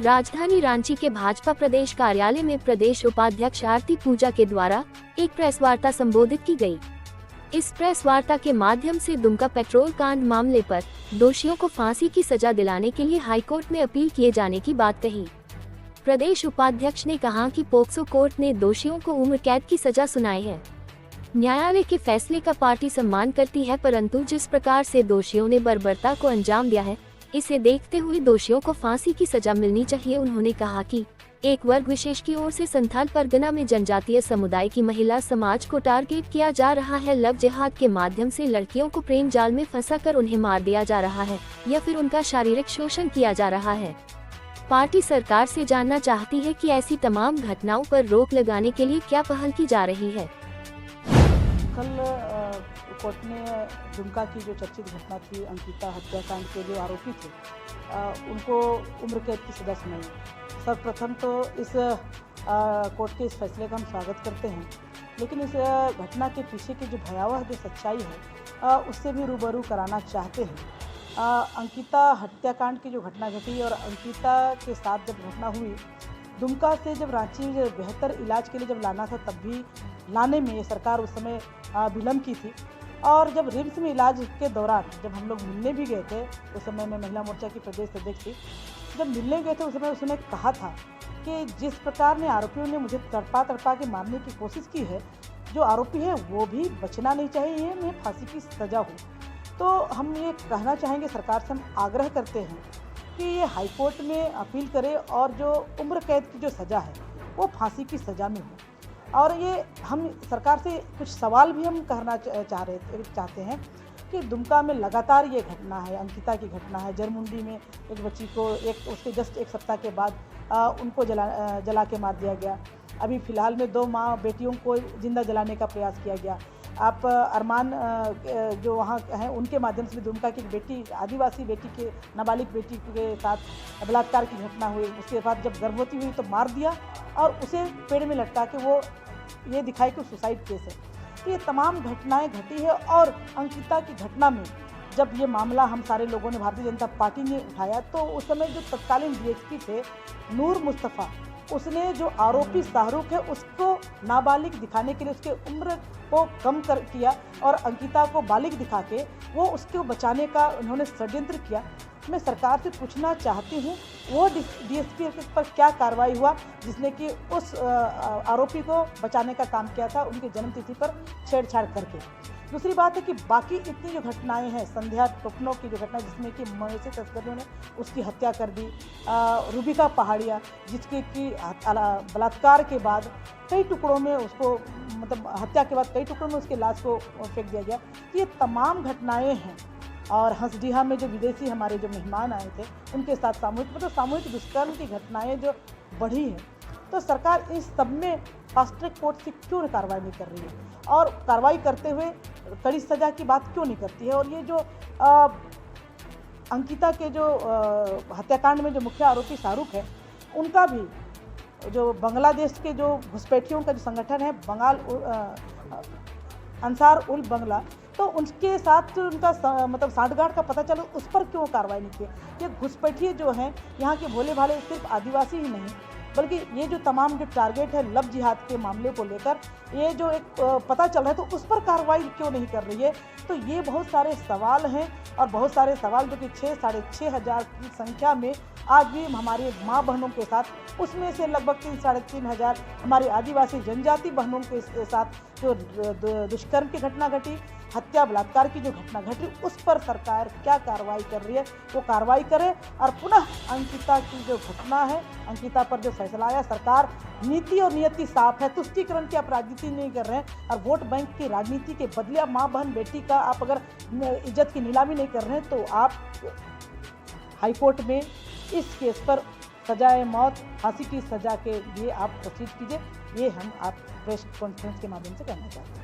राजधानी रांची के भाजपा प्रदेश कार्यालय में प्रदेश उपाध्यक्ष आरती पूजा के द्वारा एक प्रेस वार्ता संबोधित की गई। इस प्रेस वार्ता के माध्यम से दुमका पेट्रोल कांड मामले पर दोषियों को फांसी की सजा दिलाने के लिए हाईकोर्ट में अपील किए जाने की बात कही। प्रदेश उपाध्यक्ष ने कहा कि पोक्सो कोर्ट ने दोषियों को उम्र कैद की सजा सुनाई है। न्यायालय के फैसले का पार्टी सम्मान करती है, परंतु जिस प्रकार से दोषियों ने बर्बरता को अंजाम दिया है, इसे देखते हुए दोषियों को फांसी की सजा मिलनी चाहिए। उन्होंने कहा कि एक वर्ग विशेष की ओर से संथाल परगना में जनजातीय समुदाय की महिला समाज को टारगेट किया जा रहा है। लव जिहाद के माध्यम से लड़कियों को प्रेम जाल में फंसाकर उन्हें मार दिया जा रहा है या फिर उनका शारीरिक शोषण किया जा रहा है। पार्टी सरकार से जानना चाहती है कि ऐसी तमाम घटनाओं पर रोक लगाने के लिए क्या पहल की जा रही है। कल कोर्ट ने दुमका की जो चर्चित घटना थी, अंकिता हत्याकांड के जो आरोपी थे, उनको उम्र कैद की सजा सुनाई। सर्वप्रथम तो इस कोर्ट के इस फैसले का हम स्वागत करते हैं, लेकिन इस घटना के पीछे की जो भयावह जो सच्चाई है उससे भी रूबरू कराना चाहते हैं। अंकिता हत्याकांड की जो घटना घटी और अंकिता के साथ जब घटना हुई, दुमका से जब रांची बेहतर इलाज के लिए जब लाना था, तब भी लाने में सरकार उस समय विलम्ब की थी। और जब रिम्स में इलाज के दौरान जब हम लोग मिलने भी गए थे, उस समय मैं महिला मोर्चा की प्रदेश अध्यक्ष थी, जब मिलने गए थे उस समय उसने कहा था कि जिस प्रकार ने आरोपियों ने मुझे तड़पा के मारने की कोशिश की है, जो आरोपी है वो भी बचना नहीं चाहिए, मैं फांसी की सज़ा हो। तो हम ये कहना चाहेंगे, सरकार से हम आग्रह करते हैं कि ये हाईकोर्ट में अपील करे और जो उम्र कैद की जो सज़ा है वो फांसी की सज़ा में हो। और ये हम सरकार से कुछ सवाल भी हम करना चाहते हैं कि दुमका में लगातार ये घटना है, अंकिता की घटना है, जरमुंडी में एक बच्ची को उसके जस्ट एक सप्ताह के बाद उनको जला के मार दिया गया। अभी फ़िलहाल में 2 माँ बेटियों को जिंदा जलाने का प्रयास किया गया। आप अरमान जो वहाँ हैं उनके माध्यम से भी दुमका की बेटी, आदिवासी बेटी के, नाबालिग बेटी के साथ बलात्कार की घटना हुई। उसके बाद जब गर्भवती हुई तो मार दिया और उसे पेड़ में लटका के वो ये दिखाई कि सुसाइड केस है। तो ये तमाम घटनाएं घटी है। और अंकिता की घटना में जब ये मामला हम सारे लोगों ने, भारतीय जनता पार्टी ने उठाया, तो उस समय जो तत्कालीन डीएसपी थे नूर मुस्तफ़ा, उसने जो आरोपी शाहरुख है उसको नाबालिग दिखाने के लिए उसके उम्र को कम किया और अंकिता को बालिग दिखा के वो उसको बचाने का उन्होंने षड्यंत्र किया। मैं सरकार से पूछना चाहती हूँ, वो डीएसपी पर क्या कार्रवाई हुआ जिसने कि उस आरोपी को बचाने का काम किया था, उनकी जन्मतिथि पर छेड़छाड़ करके। दूसरी बात है कि बाकी इतनी जो घटनाएं हैं, संध्या टोपनो की जो घटना जिसमें कि मवेशी तस्करों ने उसकी हत्या कर दी, रूबिका पहाड़िया जिसके कि बलात्कार के बाद कई टुकड़ों में उसको, मतलब हत्या के बाद कई टुकड़ों में उसके लाश को फेंक दिया गया। ये तमाम घटनाएं हैं। और हंसडीहा में जो विदेशी हमारे जो मेहमान आए थे उनके साथ सामूहिक दुष्कर्म की घटनाएं जो बढ़ी हैं, तो सरकार इस सब में फास्ट ट्रैक कोर्ट से क्यों कार्रवाई नहीं कर रही है और कार्रवाई करते हुए कड़ी सज़ा की बात क्यों नहीं करती है। और ये जो अंकिता के जो हत्याकांड में जो मुख्य आरोपी शाहरुख है, उनका भी जो बांग्लादेश के जो घुसपैठियों का जो संगठन है अंसार उल बंगला, तो उनके साथ उनका मतलब सांठगांठ का पता चला, उस पर क्यों कार्रवाई नहीं की। ये घुसपैठिए जो हैं यहाँ के भोले भाले सिर्फ आदिवासी ही नहीं, बल्कि ये जो तमाम जो टारगेट है लव जिहाद के मामले को लेकर ये जो एक पता चल रहा है, तो उस पर कार्रवाई क्यों नहीं कर रही है। तो ये बहुत सारे सवाल हैं और बहुत सारे सवाल जो कि 6-6.5 हज़ार की संख्या में आज भी हमारी माँ बहनों के साथ, उसमें से लगभग 3-3.5 हज़ार हमारी आदिवासी जनजाति बहनों के साथ जो दुष्कर्म की घटना घटी, हत्या बलात्कार की जो घटना घटी, उस पर सरकार क्या कार्रवाई कर रही है, वो कार्रवाई करे। और पुनः अंकिता की जो घटना है, अंकिता पर जो फैसला आया, सरकार नीति और नियति साफ है, तुष्टीकरण की आप राजनीति नहीं कर रहे हैं और वोट बैंक की राजनीति के बदले आप माँ बहन बेटी का आप अगर इज्जत की नीलामी नहीं कर रहे हैं, तो आप हाईकोर्ट में इस केस पर सजाए मौत, फांसी की सजा के लिए आप प्रोसीड कीजिए। ये हम आप प्रेस कॉन्फ्रेंस के माध्यम से कहना चाहते हैं।